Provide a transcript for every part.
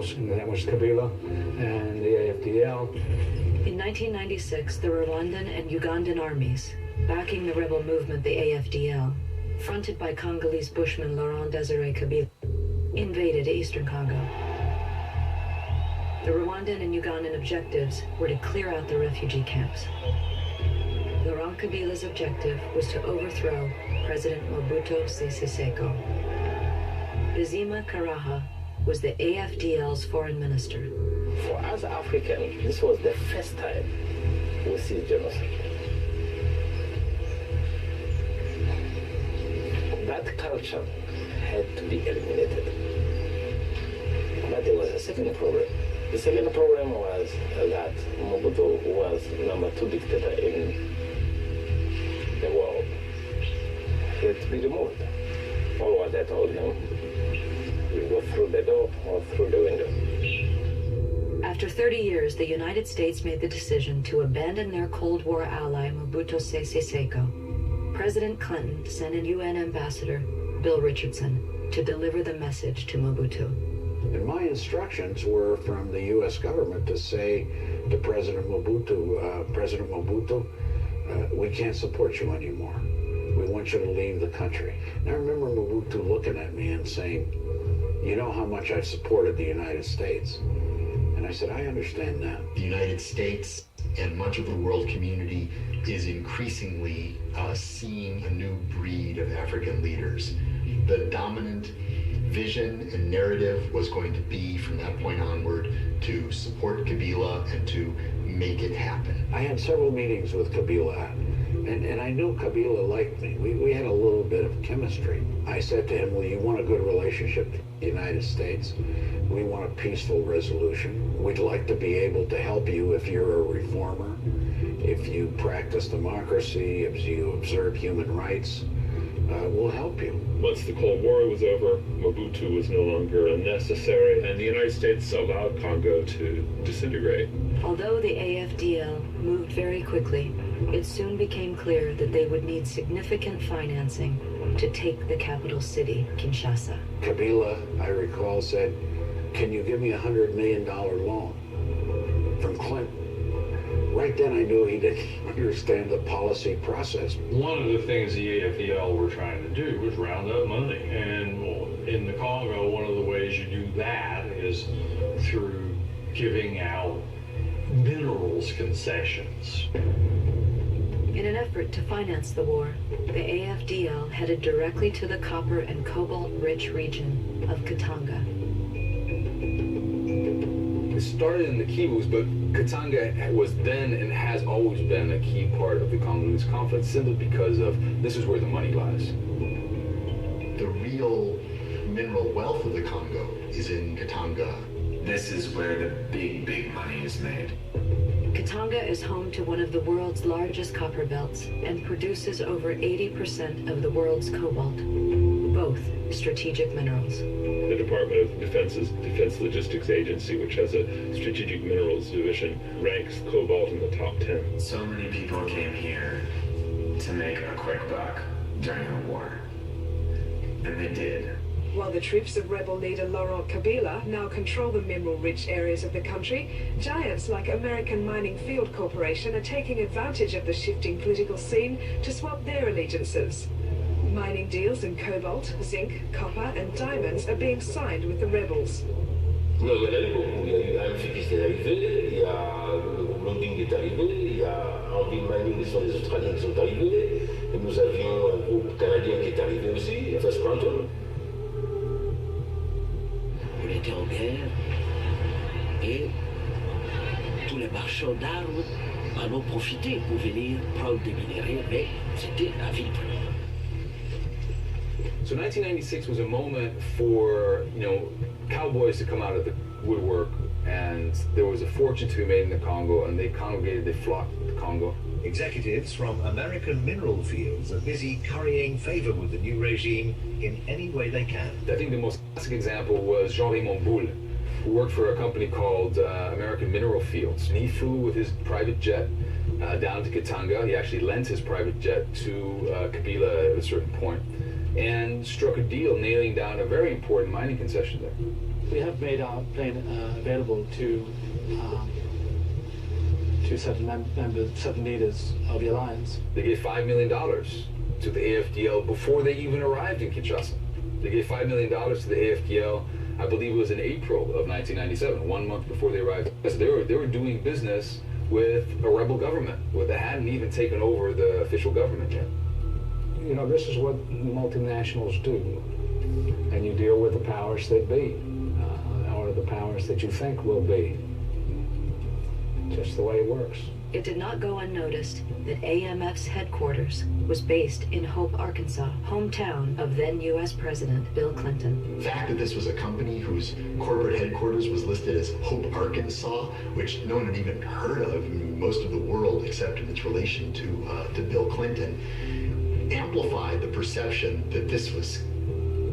rebels, and that was Kabila and the AFDL. In 1996, the Rwandan and Ugandan armies, backing the rebel movement, the AFDL, fronted by Congolese bushman Laurent Désiré Kabila, invaded eastern Congo. The Rwandan and Ugandan objectives were to clear out the refugee camps. Laurent Kabila's objective was to overthrow President Mobutu Sese Seko. Bizima Karaha was the AFDL's foreign minister. For us Africans, this was the first time we see genocide. That culture had to be eliminated. But there was a second problem. The second problem was that Mobutu was number 2 dictator in the world. He had to be removed. Or what I told him, you go through the door or through the window. After 30 years, the United States made the decision to abandon their Cold War ally, Mobutu Sese Seko. President Clinton sent an UN ambassador, Bill Richardson, to deliver the message to Mobutu. And my instructions were from the U.S. government to say to President Mobutu, we can't support you anymore. We want you to leave the country. And I remember Mobutu looking at me and saying, you know how much I've supported the United States. And I said, I understand that. The United States and much of the world community is increasingly seeing a new breed of African leaders. The dominant vision and narrative was going to be, from that point onward, to support Kabila and to make it happen. I had several meetings with Kabila, and I knew Kabila liked me. We had a little bit of chemistry. I said to him, well, you want a good relationship with the United States? We want a peaceful resolution. We'd like to be able to help you if you're a reformer, if you practice democracy, if you observe human rights. We'll help you. Once the Cold War was over, Mobutu was no longer necessary, and the United States allowed Congo to disintegrate. Although the AFDL moved very quickly, it soon became clear that they would need significant financing to take the capital city, Kinshasa. Kabila, I recall, said, can you give me $100 million loan from Clinton? Right then I knew he didn't understand the policy process. One of the things the AFDL were trying to do was round up money. And in the Congo, one of the ways you do that is through giving out minerals concessions. In an effort to finance the war, the AFDL headed directly to the copper and cobalt-rich region of Katanga. It started in the Kivus, but Katanga was then and has always been a key part of the Congolese conflict simply because of this is where the money lies. The real mineral wealth of the Congo is in Katanga. This is where the big money is made. Katanga is home to one of the world's largest copper belts and produces over 80% of the world's cobalt, both strategic minerals. The Department of Defense's Defense Logistics Agency, which has a strategic minerals division, ranks cobalt in the top 10. So many people came here to make a quick buck during the war. And they did. While the troops of rebel leader Laurent Kabila now control the mineral-rich areas of the country, giants like American Mining Field Corporation are taking advantage of the shifting political scene to swap their allegiances. Mining deals in cobalt, zinc, copper and diamonds are being signed with the rebels. Il y a eu Amphibis qui est arrivé, il y a le groupe Lundin qui est arrivé, il y a Anvil Mining qui sont les Australiens qui sont arrivés, et nous avions un groupe canadien qui est arrivé aussi, First Quantum. On était en guerre et tous les marchands d'armes en ont profité pour venir prendre des minéraux, mais c'était à vil prix. So 1996 was a moment for, cowboys to come out of the woodwork, and there was a fortune to be made in the Congo, and they congregated, they flocked to the Congo. Executives from American mineral fields are busy currying favor with the new regime in any way they can. I think the most classic example was Jean-Raymond Boule, who worked for a company called American Mineral Fields. And he flew with his private jet down to Katanga. He actually lent his private jet to Kabila at a certain point and struck a deal nailing down a very important mining concession there. We have made our plane available to certain members, certain leaders of the alliance. They gave $5 million to the AFDL before they even arrived in Kinshasa. They gave $5 million to the AFDL, I believe it was in April of 1997, 1 month before they arrived. So they were doing business with a rebel government, where they hadn't even taken over the official government yet. You know, this is what multinationals do. And you deal with the powers that be, or the powers that you think will be. Just the way it works. It did not go unnoticed that AMF's headquarters was based in Hope, Arkansas, hometown of then U.S. President Bill Clinton. The fact that this was a company whose corporate headquarters was listed as Hope, Arkansas, which no one had even heard of in most of the world except in its relation to Bill Clinton, amplified the perception that this was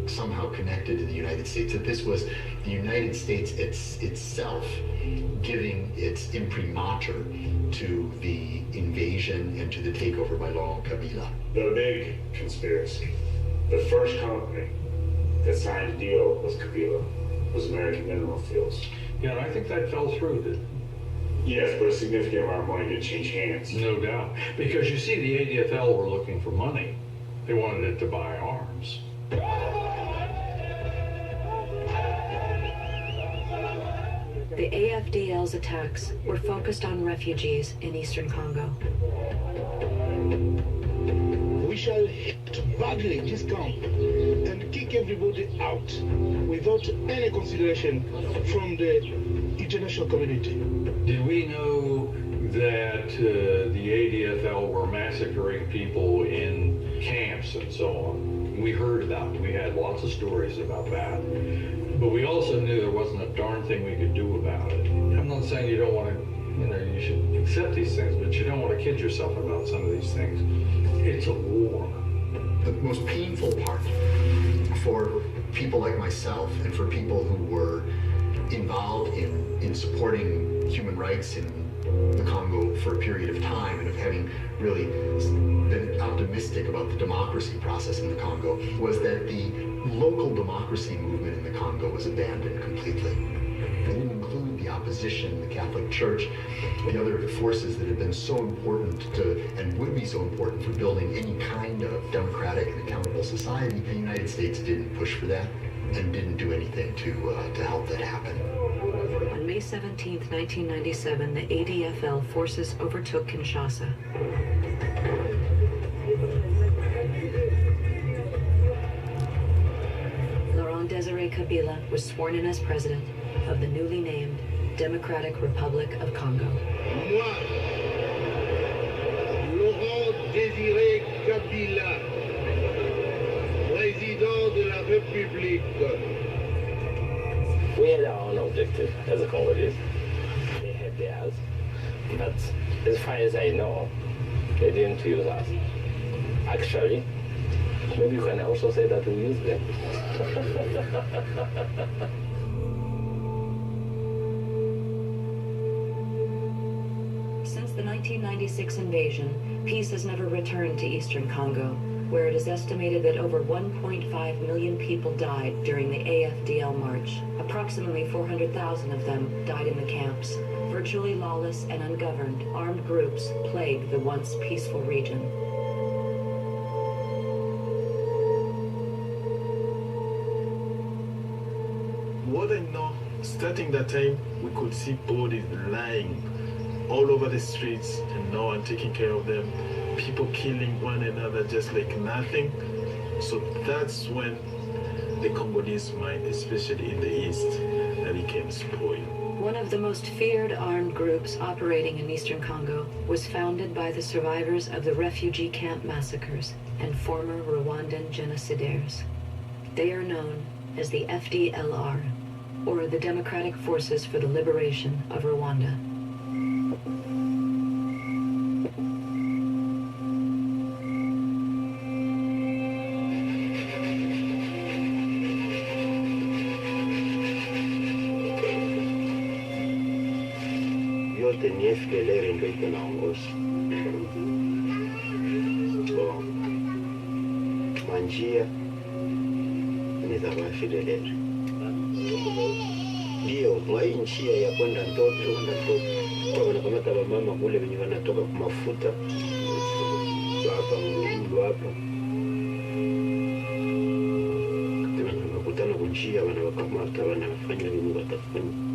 somehow connected to the United States, that this was the United States itself giving its imprimatur to the invasion and to the takeover by Laurent Kabila. The big conspiracy, the first company that signed a deal with Kabila was American Mineral Fields. Yeah, and I think that fell through, didn't it? Yes, but a significant amount of money did change hands. No doubt. Because you see, the ADFL were looking for money. They wanted it to buy arms. The AFDL's attacks were focused on refugees in eastern Congo. We shall hit badly this camp and kick everybody out without any consideration from the international community. Did we know that the ADFL were massacring people in camps and so on? We heard about it. We had lots of stories about that. But we also knew there wasn't a darn thing we could do about it. I'm not saying you don't want to, you should accept these things, but you don't want to kid yourself about some of these things. It's a war. The most painful part for people like myself and for people who were involved in supporting human rights in the Congo for a period of time and of having really been optimistic about the democracy process in the Congo was that the local democracy movement in the Congo was abandoned completely. They didn't include the opposition, the Catholic Church, the other forces that had been so important to, and would be so important for building any kind of democratic and accountable society. The United States didn't push for that and didn't do anything to help that happen. On May 17, 1997, the ADFL forces overtook Kinshasa. Laurent Desire Kabila was sworn in as president of the newly named Democratic Republic of Congo. Moi, Laurent Désiré Kabila, président de la République. We had our own objective as a Congolese. They had theirs. But as far as I know, they didn't use us. Actually, maybe you can also say that we used them. Since the 1996 invasion, peace has never returned to eastern Congo, where it is estimated that over 1.5 million people died during the AFDL march. Approximately 400,000 of them died in the camps. Virtually lawless and ungoverned, armed groups plagued the once peaceful region. What I know, starting that time, we could see bodies lying all over the streets and no one taking care of them. People killing one another just like nothing. So that's when the Congolese mind, especially in the east, became spoiled. One of the most feared armed groups operating in eastern Congo was founded by the survivors of the refugee camp massacres and former Rwandan genocidaires. They are known as the FDLR, or the Democratic Forces for the Liberation of Rwanda. Yote ni FDLR ndio iko naongoza. Kwa njia ni za FDLR. Ndio, mwa hii njia ya kwenda Ntoto, kwa wanakamata wamama kule wenye wanatoka kwa mafuta hapa Ngululu hapa. Tena wanakutana kwa njia, wanawakamata, wanafanya nini watafanya.